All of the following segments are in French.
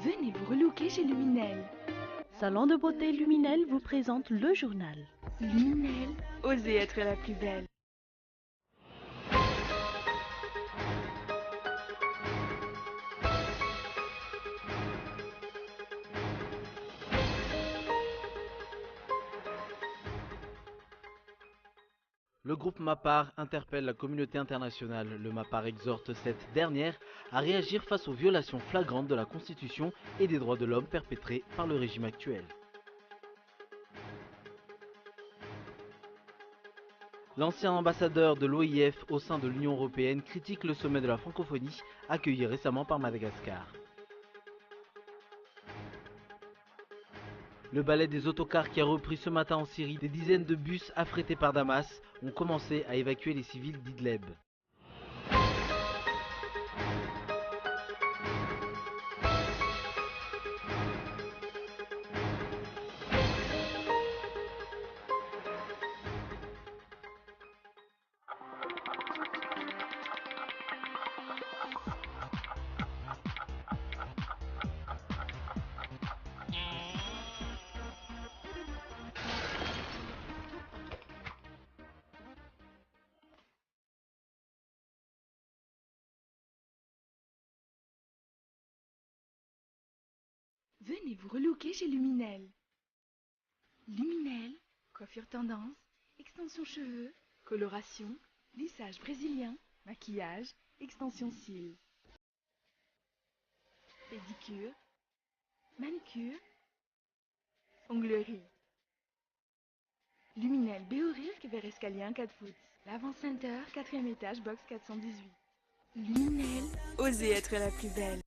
Venez vous relooker chez Luminel. Salon de beauté Luminel vous présente le journal. Luminel, osez être la plus belle. Le groupe MAPAR interpelle la communauté internationale. Le MAPAR exhorte cette dernière à réagir face aux violations flagrantes de la Constitution et des droits de l'homme perpétrées par le régime actuel. L'ancien ambassadeur de l'OIF au sein de l'Union européenne critique le sommet de la francophonie accueilli récemment par Madagascar. Le balai des autocars qui a repris ce matin en Syrie, des dizaines de bus affrétés par Damas ont commencé à évacuer les civils d'Idleb. Venez vous relooker chez Luminel. Luminel, coiffure tendance, extension cheveux, coloration, lissage brésilien, maquillage, extension cils. Pédicure, manucure, onglerie. Luminel Béorilk vers escalier 1 4 foot. L'Avant Center, 4e étage, box 418. Luminel, osez être la plus belle.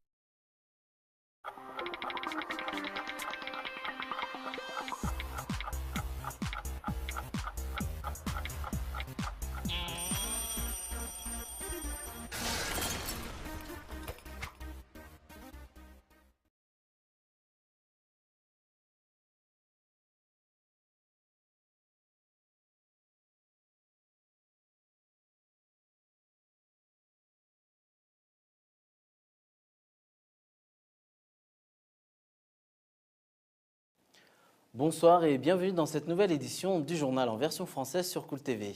Bonsoir et bienvenue dans cette nouvelle édition du journal en version française sur Cool TV.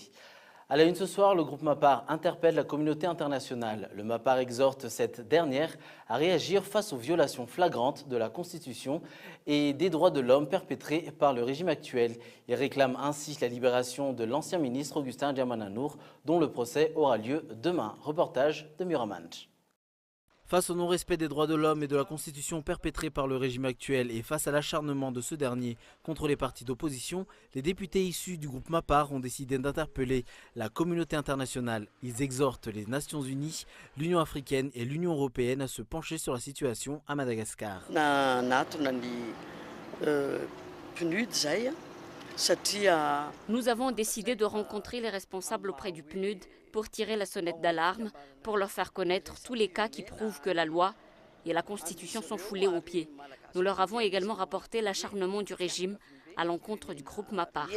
À la une ce soir, le groupe MAPAR interpelle la communauté internationale. Le MAPAR exhorte cette dernière à réagir face aux violations flagrantes de la Constitution et des droits de l'homme perpétrés par le régime actuel. Il réclame ainsi la libération de l'ancien ministre Augustin Ndiamananour, dont le procès aura lieu demain. Reportage de Muramanch. Face au non-respect des droits de l'homme et de la Constitution perpétrés par le régime actuel et face à l'acharnement de ce dernier contre les partis d'opposition, les députés issus du groupe MAPAR ont décidé d'interpeller la communauté internationale. Ils exhortent les Nations Unies, l'Union africaine et l'Union européenne à se pencher sur la situation à Madagascar. Nous avons décidé de rencontrer les responsables auprès du PNUD pour tirer la sonnette d'alarme, pour leur faire connaître tous les cas qui prouvent que la loi et la Constitution sont foulées aux pieds. Nous leur avons également rapporté l'acharnement du régime à l'encontre du groupe MAPAR.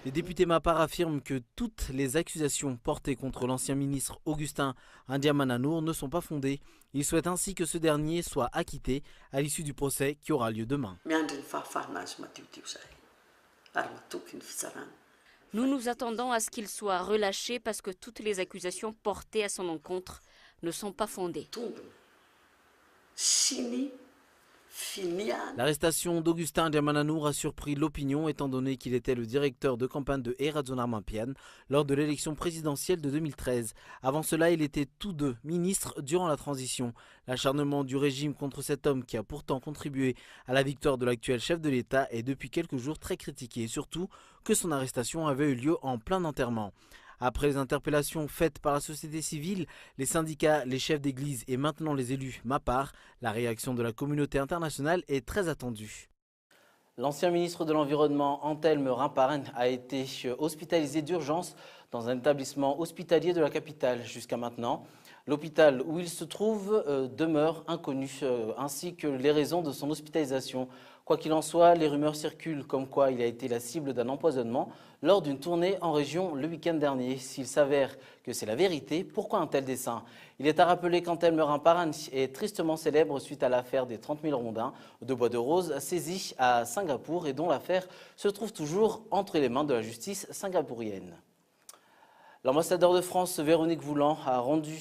Les députés MAPAR affirment que toutes les accusations portées contre l'ancien ministre Augustin Ndiamananour ne sont pas fondées. Ils souhaitent ainsi que ce dernier soit acquitté à l'issue du procès qui aura lieu demain. Nous nous attendons à ce qu'il soit relâché parce que toutes les accusations portées à son encontre ne sont pas fondées. L'arrestation d'Augustin Ndiamananour a surpris l'opinion étant donné qu'il était le directeur de campagne de Eradzonar-Mampian lors de l'élection présidentielle de 2013. Avant cela, il était tous deux ministres durant la transition. L'acharnement du régime contre cet homme qui a pourtant contribué à la victoire de l'actuel chef de l'État est depuis quelques jours très critiqué et surtout que son arrestation avait eu lieu en plein enterrement. Après les interpellations faites par la société civile, les syndicats, les chefs d'église et maintenant les élus MAPAR, la réaction de la communauté internationale est très attendue. L'ancien ministre de l'Environnement, Antelme Rimparen, a été hospitalisé d'urgence dans un établissement hospitalier de la capitale. Jusqu'à maintenant, L'hôpital où il se trouve demeure inconnu, ainsi que les raisons de son hospitalisation. Quoi qu'il en soit, les rumeurs circulent comme quoi il a été la cible d'un empoisonnement lors d'une tournée en région le week-end dernier. S'il s'avère que c'est la vérité, pourquoi un tel dessein? Il est à rappeler qu'Antel Meurin-Parani est tristement célèbre suite à l'affaire des 30 000 rondins de bois de rose saisis à Singapour et dont l'affaire se trouve toujours entre les mains de la justice singapourienne. L'ambassadeur de France, Véronique Voulant, a rendu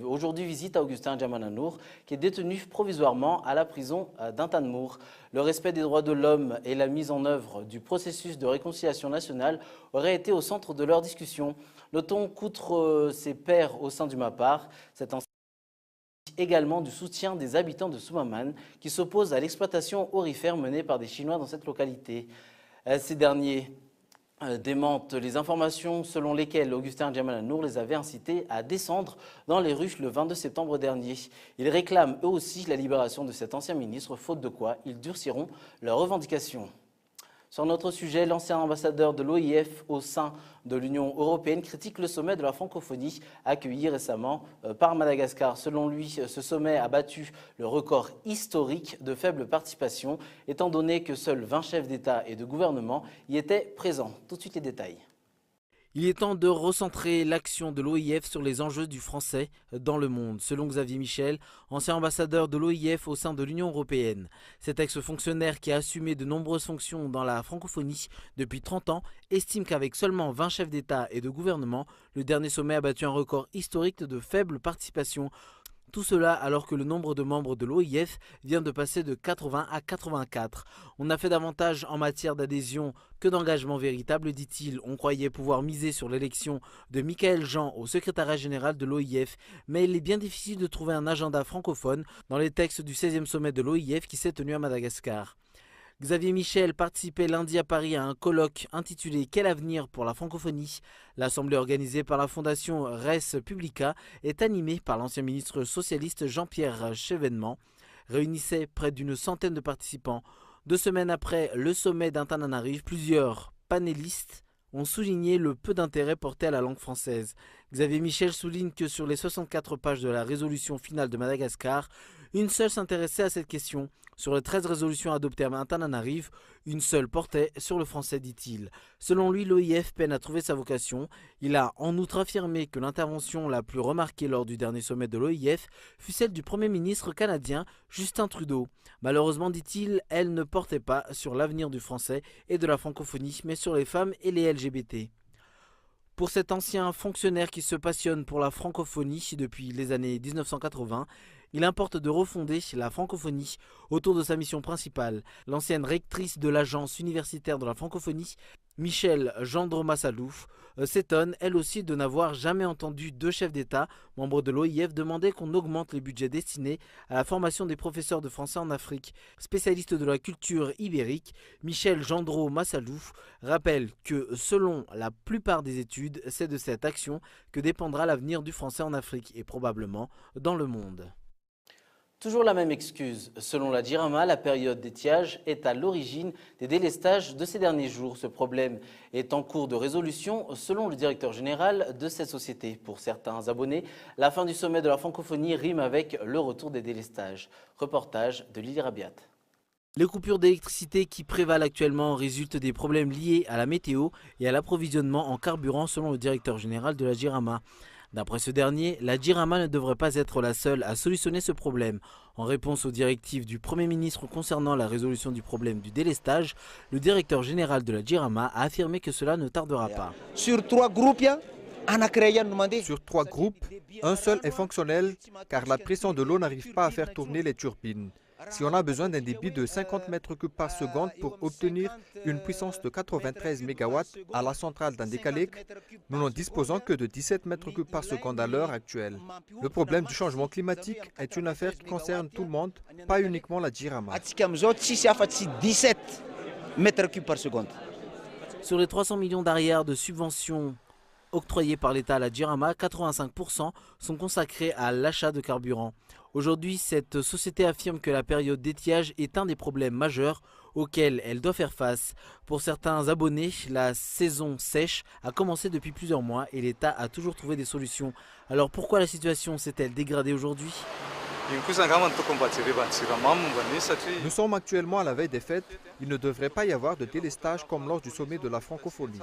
aujourd'hui visite à Augustin Djamananour, qui est détenu provisoirement à la prison d'Intanmour. Le respect des droits de l'homme et la mise en œuvre du processus de réconciliation nationale auraient été au centre de leur discussion. Notons qu'outre ses pairs au sein du MAPAR, cette également du soutien des habitants de Soumaman qui s'opposent à l'exploitation aurifère menée par des Chinois dans cette localité. Ces derniers démentent les informations selon lesquelles Augustin Djamananour les avait incités à descendre dans les rues le 22 septembre dernier. Ils réclament eux aussi la libération de cet ancien ministre, faute de quoi ils durciront leurs revendications. Sur notre sujet, l'ancien ambassadeur de l'OIF au sein de l'Union européenne critique le sommet de la francophonie accueilli récemment par Madagascar. Selon lui, ce sommet a battu le record historique de faible participation, étant donné que seuls 20 chefs d'État et de gouvernement y étaient présents. Tout de suite les détails. Il est temps de recentrer l'action de l'OIF sur les enjeux du français dans le monde, selon Xavier Michel, ancien ambassadeur de l'OIF au sein de l'Union européenne. Cet ex-fonctionnaire qui a assumé de nombreuses fonctions dans la francophonie depuis 30 ans estime qu'avec seulement 20 chefs d'État et de gouvernement, le dernier sommet a battu un record historique de faible participation. Tout cela alors que le nombre de membres de l'OIF vient de passer de 80 à 84. On a fait davantage en matière d'adhésion que d'engagement véritable, dit-il. On croyait pouvoir miser sur l'élection de Michaël Jean au secrétariat général de l'OIF, mais il est bien difficile de trouver un agenda francophone dans les textes du 16e sommet de l'OIF qui s'est tenu à Madagascar. Xavier Michel participait lundi à Paris à un colloque intitulé « Quel avenir pour la francophonie ?» L'assemblée organisée par la fondation Res Publica est animée par l'ancien ministre socialiste Jean-Pierre Chevènement, réunissait près d'une centaine de participants. 2 semaines après le sommet d'Antananarive, plusieurs panélistes ont souligné le peu d'intérêt porté à la langue française. Xavier Michel souligne que sur les 64 pages de la résolution finale de Madagascar, une seule s'intéressait à cette question. Sur les 13 résolutions adoptées à Antananarive, une seule portait sur le français, dit-il. Selon lui, l'OIF peine à trouver sa vocation. Il a en outre affirmé que l'intervention la plus remarquée lors du dernier sommet de l'OIF fut celle du Premier ministre canadien Justin Trudeau. Malheureusement, dit-il, elle ne portait pas sur l'avenir du français et de la francophonie, mais sur les femmes et les LGBT. Pour cet ancien fonctionnaire qui se passionne pour la francophonie depuis les années 1980, il importe de refonder la francophonie autour de sa mission principale. L'ancienne rectrice de l'agence universitaire de la francophonie, Michèle Gendreau-Massalouf, s'étonne elle aussi de n'avoir jamais entendu 2 chefs d'État, membres de l'OIF, demander qu'on augmente les budgets destinés à la formation des professeurs de français en Afrique. Spécialiste de la culture ibérique, Michèle Gendreau-Massalouf rappelle que selon la plupart des études, c'est de cette action que dépendra l'avenir du français en Afrique et probablement dans le monde. Toujours la même excuse. Selon la JIRAMA, la période d'étiage est à l'origine des délestages de ces derniers jours. Ce problème est en cours de résolution selon le directeur général de cette société. Pour certains abonnés, la fin du sommet de la francophonie rime avec le retour des délestages. Reportage de Lily Rabiat. Les coupures d'électricité qui prévalent actuellement résultent des problèmes liés à la météo et à l'approvisionnement en carburant selon le directeur général de la JIRAMA. D'après ce dernier, la JIRAMA ne devrait pas être la seule à solutionner ce problème. En réponse aux directives du Premier ministre concernant la résolution du problème du délestage, le directeur général de la JIRAMA a affirmé que cela ne tardera pas. Sur 3 groupes, un seul est fonctionnel car la pression de l'eau n'arrive pas à faire tourner les turbines. Si on a besoin d'un débit de 50 mètres cubes par seconde pour obtenir une puissance de 93 MW à la centrale d'Andékalek, nous n'en disposons que de 17 mètres cubes par seconde à l'heure actuelle. Le problème du changement climatique est une affaire qui concerne tout le monde, pas uniquement la JIRAMA. Sur les 300 millions d'arrières de subventions octroyés par l'État à la JIRAMA, 85% sont consacrés à l'achat de carburant. Aujourd'hui, cette société affirme que la période d'étiage est un des problèmes majeurs auxquels elle doit faire face. Pour certains abonnés, la saison sèche a commencé depuis plusieurs mois et l'État a toujours trouvé des solutions. Alors pourquoi la situation s'est-elle dégradée aujourd'hui ? Nous sommes actuellement à la veille des fêtes. Il ne devrait pas y avoir de délestage comme lors du sommet de la francophonie.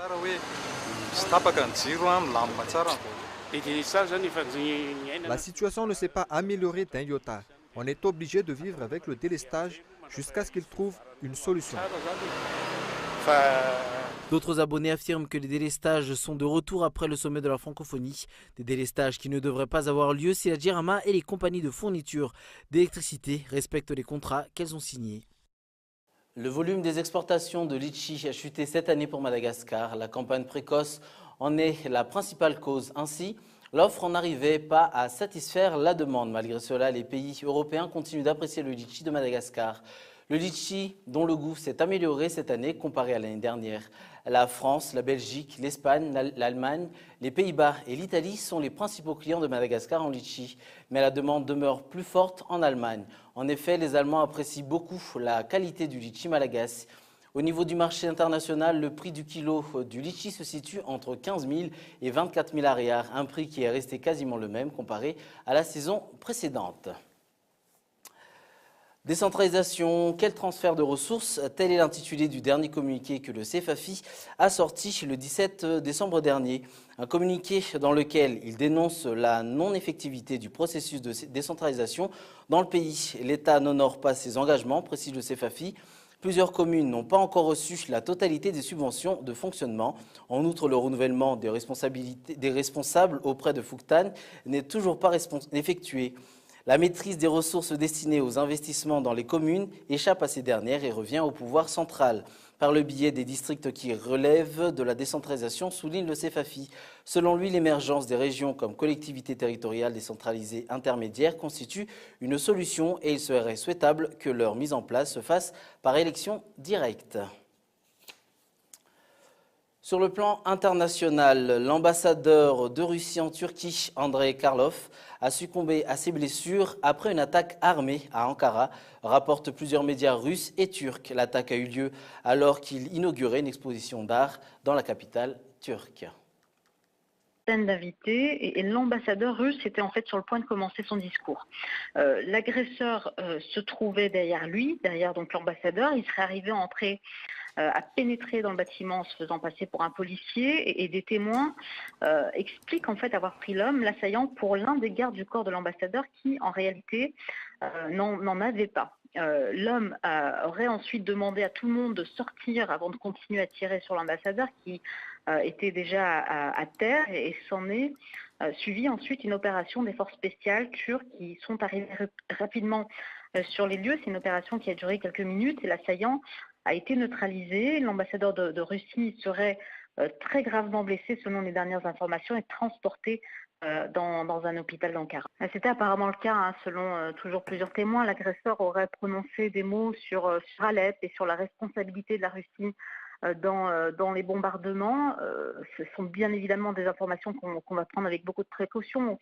La situation ne s'est pas améliorée d'un iota. On est obligé de vivre avec le délestage jusqu'à ce qu'ils trouvent une solution. D'autres abonnés affirment que les délestages sont de retour après le sommet de la francophonie. Des délestages qui ne devraient pas avoir lieu si la Djirama et les compagnies de fourniture d'électricité respectent les contrats qu'elles ont signés. Le volume des exportations de litchi a chuté cette année pour Madagascar. La campagne précoce en est la principale cause. Ainsi, l'offre n'arrivait pas à satisfaire la demande. Malgré cela, les pays européens continuent d'apprécier le litchi de Madagascar. Le litchi, dont le goût s'est amélioré cette année comparé à l'année dernière. La France, la Belgique, l'Espagne, l'Allemagne, les Pays-Bas et l'Italie sont les principaux clients de Madagascar en litchi. Mais la demande demeure plus forte en Allemagne. En effet, les Allemands apprécient beaucoup la qualité du litchi malagasy. Au niveau du marché international, le prix du kilo du litchi se situe entre 15 000 et 24 000 ariars, un prix qui est resté quasiment le même comparé à la saison précédente. Décentralisation, quel transfert de ressources? Tel est l'intitulé du dernier communiqué que le CFAFI a sorti le 17 décembre dernier. Un communiqué dans lequel il dénonce la non-effectivité du processus de décentralisation dans le pays. L'État n'honore pas ses engagements, précise le CFAFI. Plusieurs communes n'ont pas encore reçu la totalité des subventions de fonctionnement. En outre, le renouvellement des responsables auprès de Fouktan n'est toujours pas effectué. La maîtrise des ressources destinées aux investissements dans les communes échappe à ces dernières et revient au pouvoir central. Par le biais des districts qui relèvent de la décentralisation, souligne le CFAFI. Selon lui, l'émergence des régions comme collectivités territoriales décentralisées intermédiaires constitue une solution et il serait souhaitable que leur mise en place se fasse par élection directe. Sur le plan international, l'ambassadeur de Russie en Turquie, Andrei Karlov, a succombé à ses blessures après une attaque armée à Ankara, rapportent plusieurs médias russes et turcs. L'attaque a eu lieu alors qu'il inaugurait une exposition d'art dans la capitale turque. D'invités et l'ambassadeur russe était en fait sur le point de commencer son discours. L'agresseur se trouvait derrière lui, derrière donc l'ambassadeur. Il serait arrivé à entrer, à pénétrer dans le bâtiment en se faisant passer pour un policier et des témoins expliquent en fait avoir pris l'homme, l'assaillant, pour l'un des gardes du corps de l'ambassadeur qui en réalité n'en avait pas. L'homme aurait ensuite demandé à tout le monde de sortir avant de continuer à tirer sur l'ambassadeur qui était déjà à terre et s'en est suivi ensuite une opération des forces spéciales turques qui sont arrivées rapidement sur les lieux. C'est une opération qui a duré quelques minutes et l'assaillant a été neutralisé. L'ambassadeur de Russie serait très gravement blessé selon les dernières informations et transporté dans un hôpital d'Ankara. C'était apparemment le cas, selon toujours plusieurs témoins. L'agresseur aurait prononcé des mots sur Alep et sur la responsabilité de la Russie dans les bombardements. Ce sont bien évidemment des informations qu'on va prendre avec beaucoup de précaution.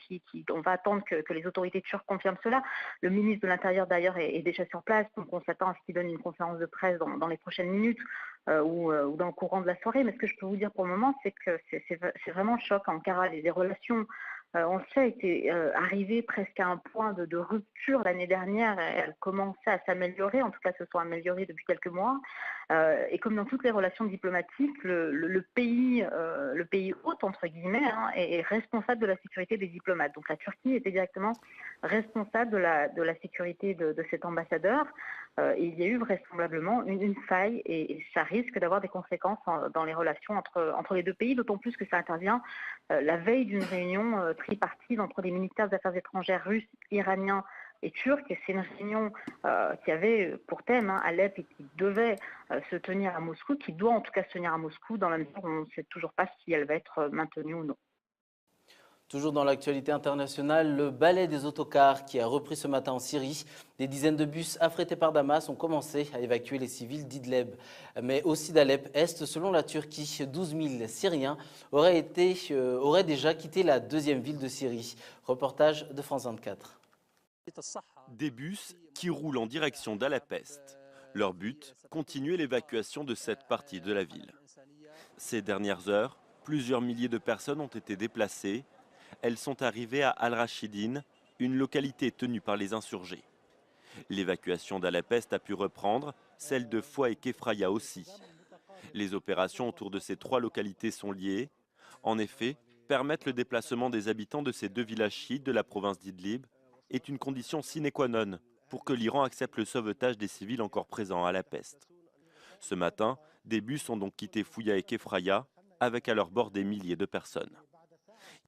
On va attendre que les autorités turques confirment cela. Le ministre de l'Intérieur d'ailleurs est déjà sur place, donc on s'attend à ce qu'il donne une conférence de presse dans les prochaines minutes ou dans le courant de la soirée. Mais ce que je peux vous dire pour le moment, c'est que c'est vraiment choc. Ankara, les relations, on le sait, étaient arrivées presque à un point de rupture l'année dernière. Elles commençaient à s'améliorer, en tout cas se sont améliorées depuis quelques mois. Et comme dans toutes les relations diplomatiques, le pays hôte, entre guillemets, est responsable de la sécurité des diplomates. Donc la Turquie était directement responsable de la sécurité de cet ambassadeur. Et il y a eu vraisemblablement une faille et ça risque d'avoir des conséquences dans les relations entre les deux pays, d'autant plus que ça intervient la veille d'une réunion tripartite entre les ministères des Affaires étrangères russes, iraniens et turcs. Et c'est une réunion qui avait pour thème Alep et qui devait se tenir à Moscou, qui doit en tout cas se tenir à Moscou dans la mesure où on ne sait toujours pas si elle va être maintenue ou non. Toujours dans l'actualité internationale, le balai des autocars qui a repris ce matin en Syrie. Des dizaines de bus affrétés par Damas ont commencé à évacuer les civils d'Idleb, mais aussi d'Alep-Est. Selon la Turquie, 12 000 Syriens auraient déjà quitté la deuxième ville de Syrie. Reportage de France 24. Des bus qui roulent en direction d'Alapeste. Leur but, continuer l'évacuation de cette partie de la ville. Ces dernières heures, plusieurs milliers de personnes ont été déplacées. Elles sont arrivées à Al-Rachidine, une localité tenue par les insurgés. L'évacuation d'Alapeste a pu reprendre, celle de Foua et Kefraya aussi. Les opérations autour de ces trois localités sont liées. En effet, permettre le déplacement des habitants de ces deux villages chiites de la province d'Idlib est une condition sine qua non pour que l'Iran accepte le sauvetage des civils encore présents à Alapeste. Ce matin, des bus ont donc quitté Fouya et Kefraya, avec à leur bord des milliers de personnes.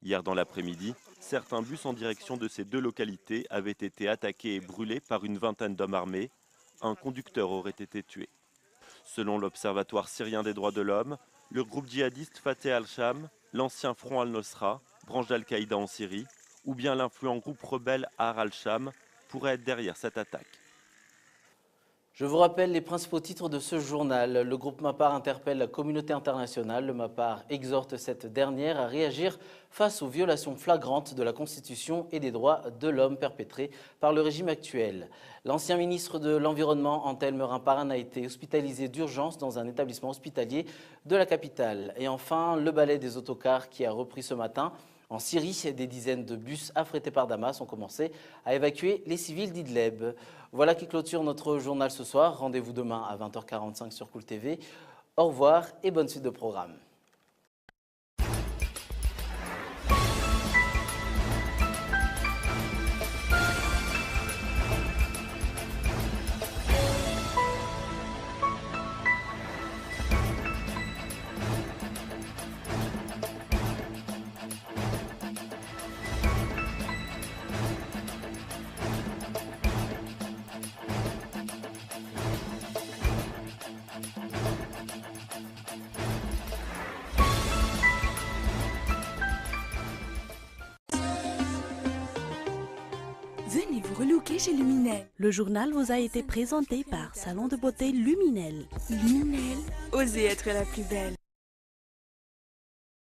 Hier dans l'après-midi, certains bus en direction de ces deux localités avaient été attaqués et brûlés par une vingtaine d'hommes armés. Un conducteur aurait été tué. Selon l'Observatoire syrien des droits de l'homme, le groupe djihadiste Fateh al-Sham, l'ancien Front al-Nosra, branche d'Al-Qaïda en Syrie, ou bien l'influent groupe rebelle Ahrar al-Sham pourrait être derrière cette attaque. Je vous rappelle les principaux titres de ce journal. Le groupe Mapar interpelle la communauté internationale. Le Mapar exhorte cette dernière à réagir face aux violations flagrantes de la Constitution et des droits de l'homme perpétrées par le régime actuel. L'ancien ministre de l'Environnement, Antel Meurin-Paran, a été hospitalisé d'urgence dans un établissement hospitalier de la capitale. Et enfin, le balai des autocars qui a repris ce matin. En Syrie, des dizaines de bus affrétés par Damas ont commencé à évacuer les civils d'Idlib. Voilà qui clôture notre journal ce soir. Rendez-vous demain à 20h45 sur Cool TV. Au revoir et bonne suite de programme. Venez vous relooker chez Luminel. Le journal vous a été présenté par Salon de beauté Luminel. Luminel, osez être la plus belle.